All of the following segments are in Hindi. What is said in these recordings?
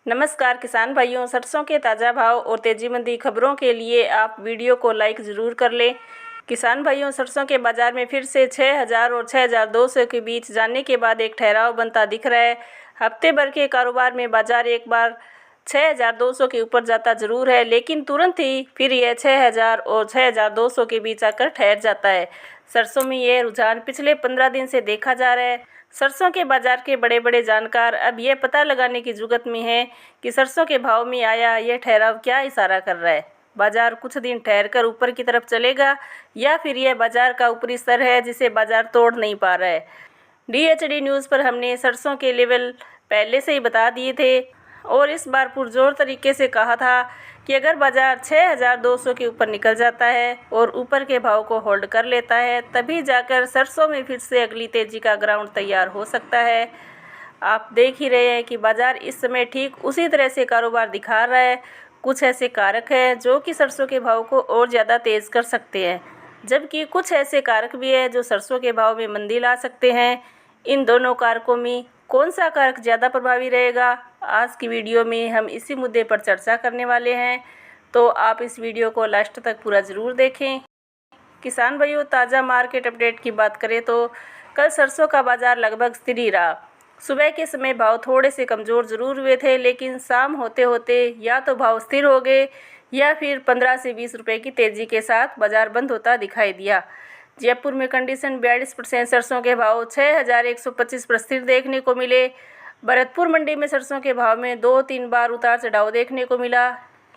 नमस्कार किसान भाइयों, सरसों के ताज़ा भाव और तेजी मंदी खबरों के लिए आप वीडियो को लाइक ज़रूर कर लें। किसान भाइयों, सरसों के बाज़ार में फिर से 6,000 और 6,200 के बीच जाने के बाद एक ठहराव बनता दिख रहा है। हफ्ते भर के कारोबार में बाज़ार एक बार 6,200 के ऊपर जाता ज़रूर है, लेकिन तुरंत ही फिर यह 6,000 और 6,200 के बीच आकर ठहर जाता है। सरसों में यह रुझान पिछले 15 दिन से देखा जा रहा है। सरसों के बाजार के बड़े बड़े जानकार अब यह पता लगाने की जुगत में हैं कि सरसों के भाव में आया यह ठहराव क्या इशारा कर रहा है। बाजार कुछ दिन ठहरकर ऊपर की तरफ चलेगा या फिर यह बाजार का ऊपरी स्तर है जिसे बाजार तोड़ नहीं पा रहा है। DHD न्यूज़ पर हमने सरसों के लेवल पहले से ही बता दिए थे और इस बार पुरजोर तरीके से कहा था कि अगर बाजार 6,200 के ऊपर निकल जाता है और ऊपर के भाव को होल्ड कर लेता है, तभी जाकर सरसों में फिर से अगली तेज़ी का ग्राउंड तैयार हो सकता है। आप देख ही रहे हैं कि बाजार इस समय ठीक उसी तरह से कारोबार दिखा रहा है। कुछ ऐसे कारक हैं जो कि सरसों के भाव को और ज़्यादा तेज़ कर सकते हैं, जबकि कुछ ऐसे कारक भी हैं जो सरसों के भाव में मंदी ला सकते हैं। इन दोनों कारकों में कौन सा कारक ज़्यादा प्रभावी रहेगा, आज की वीडियो में हम इसी मुद्दे पर चर्चा करने वाले हैं, तो आप इस वीडियो को लास्ट तक पूरा ज़रूर देखें। किसान भाइयों, ताज़ा मार्केट अपडेट की बात करें तो कल सरसों का बाज़ार लगभग स्थिर ही रहा। सुबह के समय भाव थोड़े से कमज़ोर ज़रूर हुए थे, लेकिन शाम होते होते या तो भाव स्थिर हो गए या फिर 15 से 20 रुपये की तेज़ी के साथ बाज़ार बंद होता दिखाई दिया। जयपुर में कंडीशन 42% सरसों के भाव 6,125 पर स्थिर देखने को मिले। भरतपुर मंडी में सरसों के भाव में 2-3 बार उतार चढ़ाव देखने को मिला,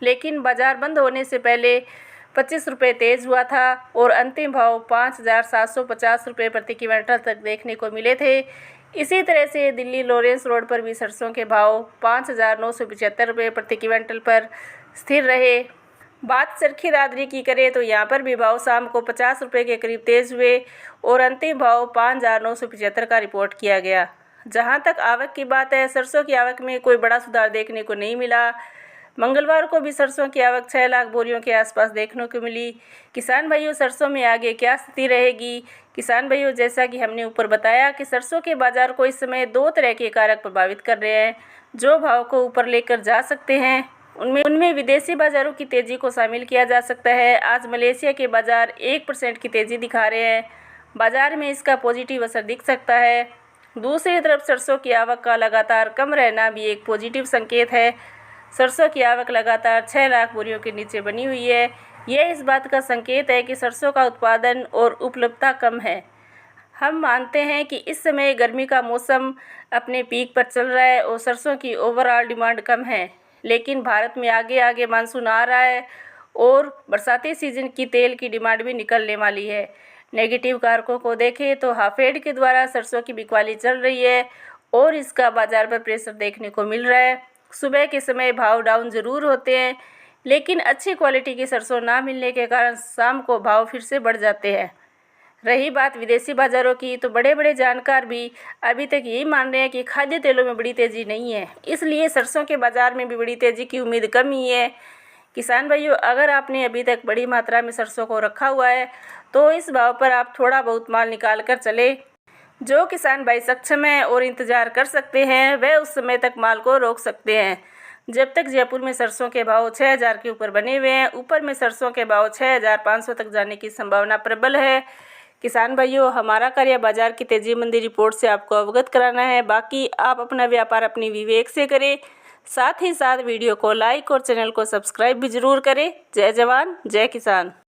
लेकिन बाजार बंद होने से पहले 25 रुपये तेज़ हुआ था और अंतिम भाव 5,750 रुपये प्रति क्विंटल तक देखने को मिले थे। इसी तरह से दिल्ली लॉरेंस रोड पर भी सरसों के भाव 5,975 रुपये प्रति क्विंटल पर स्थिर रहे। बात चरखी दादरी की करें तो यहाँ पर भी भाव शाम को 50 रुपये के करीब तेज़ हुए और अंतिम भाव 5,975 का रिपोर्ट किया गया। जहाँ तक आवक की बात है, सरसों की आवक में कोई बड़ा सुधार देखने को नहीं मिला। मंगलवार को भी सरसों की आवक 6 लाख बोरियों के आसपास देखने को मिली। किसान भाइयों, सरसों में आगे क्या स्थिति रहेगी? किसान भाइयों, जैसा कि हमने ऊपर बताया कि सरसों के बाज़ार को इस समय 2 तरह के कारक प्रभावित कर रहे हैं जो भाव को ऊपर लेकर जा सकते हैं। उनमें विदेशी बाज़ारों की तेज़ी को शामिल किया जा सकता है। आज मलेशिया के बाज़ार 1% की तेज़ी दिखा रहे हैं। बाज़ार में इसका पॉजिटिव असर दिख सकता है। दूसरी तरफ सरसों की आवक का लगातार कम रहना भी एक पॉजिटिव संकेत है। सरसों की आवक लगातार 6 लाख बोरियों के नीचे बनी हुई है। यह इस बात का संकेत है कि सरसों का उत्पादन और उपलब्धता कम है। हम मानते हैं कि इस समय गर्मी का मौसम अपने पीक पर चल रहा है और सरसों की ओवरऑल डिमांड कम है, लेकिन भारत में आगे आगे मानसून आ रहा है और बरसाती सीजन की तेल की डिमांड भी निकलने वाली है। नेगेटिव कारकों को देखें तो हाफेड के द्वारा सरसों की बिकवाली चल रही है और इसका बाजार पर प्रेशर देखने को मिल रहा है। सुबह के समय भाव डाउन ज़रूर होते हैं, लेकिन अच्छी क्वालिटी की सरसों ना मिलने के कारण शाम को भाव फिर से बढ़ जाते हैं। रही बात विदेशी बाज़ारों की, तो बड़े बड़े जानकार भी अभी तक यही मान रहे हैं कि खाद्य तेलों में बड़ी तेज़ी नहीं है, इसलिए सरसों के बाज़ार में भी बड़ी तेज़ी की उम्मीद कम ही है। किसान भाइयों, अगर आपने अभी तक बड़ी मात्रा में सरसों को रखा हुआ है तो इस भाव पर आप थोड़ा बहुत माल निकाल कर चले। जो किसान भाई सक्षम हैं और इंतज़ार कर सकते हैं, वह उस समय तक माल को रोक सकते हैं जब तक जयपुर में सरसों के भाव 6,000 के ऊपर बने हुए हैं। ऊपर में सरसों के भाव 6,500 तक जाने की संभावना प्रबल है। किसान भाइयों, हमारा कार्य बाजार की तेजी मंदी रिपोर्ट से आपको अवगत कराना है। बाकी आप अपना व्यापार अपनी विवेक से करें। साथ ही साथ वीडियो को लाइक और चैनल को सब्सक्राइब भी जरूर करें। जय जवान जय किसान।